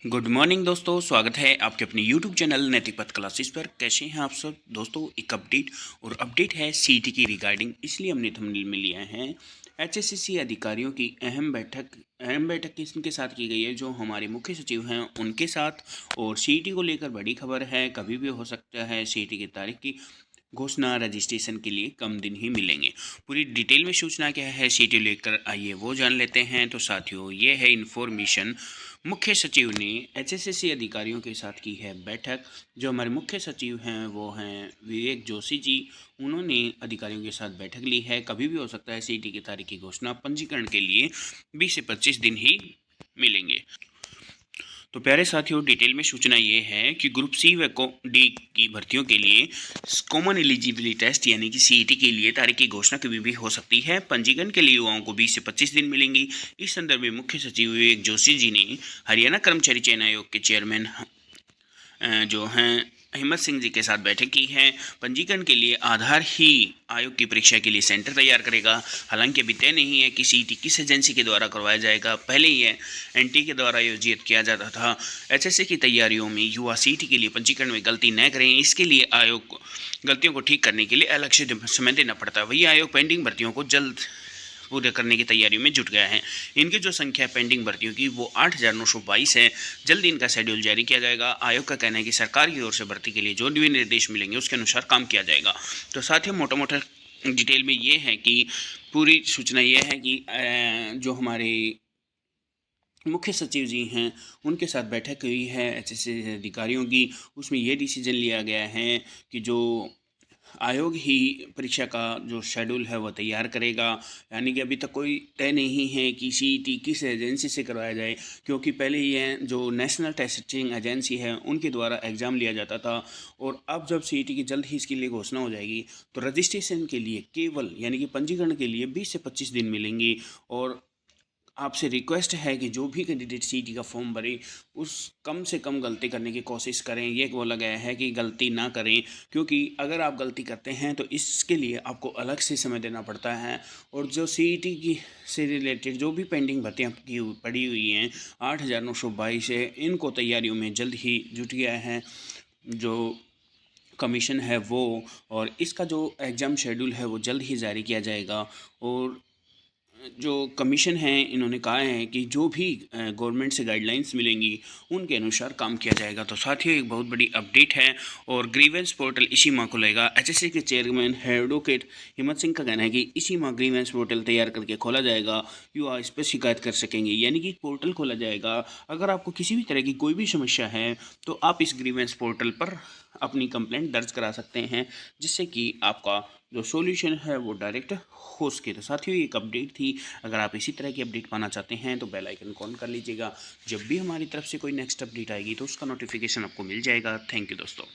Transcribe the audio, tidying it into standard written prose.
Good morning दोस्तों, स्वागत है आपके अपने यूट्यूब चैनल नैतिक पथ क्लासेस पर। कैसे हैं आप सब दोस्तों? एक अपडेट है सीईटी की रिगार्डिंग, इसलिए हमने थंबनेल में लिया है। एचएससीसी अधिकारियों की अहम बैठक किसके साथ की गई है? जो हमारे मुख्य सचिव हैं उनके साथ। और सीईटी को लेकर बड़ी खबर है, कभी भी हो सकता है सीईटी की तारीख की घोषणा। रजिस्ट्रेशन के लिए कम दिन ही मिलेंगे। पूरी डिटेल में सूचना क्या है सीईटी लेकर, आइए वो जान लेते हैं। तो साथियों, ये है इन्फॉर्मेशन। मुख्य सचिव ने एचएसएससी अधिकारियों के साथ की है बैठक। जो हमारे मुख्य सचिव हैं वो हैं विवेक जोशी जी। उन्होंने अधिकारियों के साथ बैठक ली है। कभी भी हो सकता है सीईटी की तारीख की घोषणा। पंजीकरण के लिए 20 से 25 दिन ही मिलेंगे। तो प्यारे साथियों, डिटेल में सूचना ये है कि ग्रुप सी व डी की भर्तियों के लिए कॉमन एलिजिबिलिटी टेस्ट यानी कि सीईटी के लिए तारीख की घोषणा कभी भी हो सकती है। पंजीकरण के लिए युवाओं को 20 से 25 दिन मिलेंगी। इस संदर्भ में मुख्य सचिव विवेक जोशी जी ने हरियाणा कर्मचारी चयन आयोग के चेयरमैन जो हैं हिम्मत सिंह जी के साथ बैठक की है। पंजीकरण के लिए आधार ही आयोग की परीक्षा के लिए सेंटर तैयार करेगा। हालांकि अभी तय नहीं है कि सीईटी किस एजेंसी के द्वारा करवाया जाएगा। पहले यह एनटी के द्वारा आयोजित किया जाता था। एचएससी की तैयारियों में युवा सीईटी के लिए पंजीकरण में गलती न करें, इसके लिए आयोग को गलतियों को ठीक करने के लिए अलग से समय देना पड़ता है। वही आयोग पेंडिंग भर्तियों को जल्द पूरे करने की तैयारी में जुट गया है। इनकी जो संख्या पेंडिंग भर्तियों की वो 8,922 है। जल्द इनका शेड्यूल जारी किया जाएगा। आयोग का कहना है कि सरकार की ओर से भर्ती के लिए जो भी निर्देश मिलेंगे उसके अनुसार काम किया जाएगा। तो साथ ही मोटा मोटा डिटेल में ये है कि पूरी सूचना ये है कि जो हमारे मुख्य सचिव जी हैं उनके साथ बैठक हुई है एचएससी अधिकारियों की। उसमें ये डिसीजन लिया गया है कि जो आयोग ही परीक्षा का जो शेड्यूल है वो तैयार करेगा। यानी कि अभी तक कोई तय नहीं है कि सीईटी किस एजेंसी से करवाया जाए, क्योंकि पहले ये जो नेशनल टेस्टिंग एजेंसी है उनके द्वारा एग्ज़ाम लिया जाता था। और अब जब सीईटी की जल्द ही इसके लिए घोषणा हो जाएगी तो रजिस्ट्रेशन के लिए केवल यानी कि पंजीकरण के लिए 20 से 25 दिन मिलेंगी। और आपसे रिक्वेस्ट है कि जो भी कैंडिडेट सीईटी का फॉर्म भरे उस कम से कम गलती करने की कोशिश करें। ये बोला गया है कि गलती ना करें, क्योंकि अगर आप गलती करते हैं तो इसके लिए आपको अलग से समय देना पड़ता है। और जो सीईटी की से रिलेटेड जो भी पेंडिंग भर्तियाँ की पड़ी हुई हैं 8,922 है, इनको तैयारियों में जल्द ही जुट गया है जो कमीशन है वो। और इसका जो एग्ज़ाम शेड्यूल है वो जल्द ही जारी किया जाएगा। और जो कमीशन है इन्होंने कहा है कि जो भी गवर्नमेंट से गाइडलाइंस मिलेंगी उनके अनुसार काम किया जाएगा। तो साथियों, एक बहुत बड़ी अपडेट है। और ग्रीवेंस पोर्टल इसी माह खुलेगा। एचएससी के चेयरमैन एडवोकेट हिम्मत सिंह का कहना है कि इसी माह ग्रीवेंस पोर्टल तैयार करके खोला जाएगा। युवा इस पर शिकायत कर सकेंगे, यानी कि पोर्टल खोला जाएगा। अगर आपको किसी भी तरह की कोई भी समस्या है तो आप इस ग्रीवेंस पोर्टल पर अपनी कंप्लेंट दर्ज करा सकते हैं, जिससे कि आपका जो सॉल्यूशन है वो डायरेक्ट हो सके। तो साथियों, एक अपडेट थी। अगर आप इसी तरह की अपडेट पाना चाहते हैं तो बेल आइकन ऑन कर लीजिएगा। जब भी हमारी तरफ से कोई नेक्स्ट अपडेट आएगी तो उसका नोटिफिकेशन आपको मिल जाएगा। थैंक यू दोस्तों।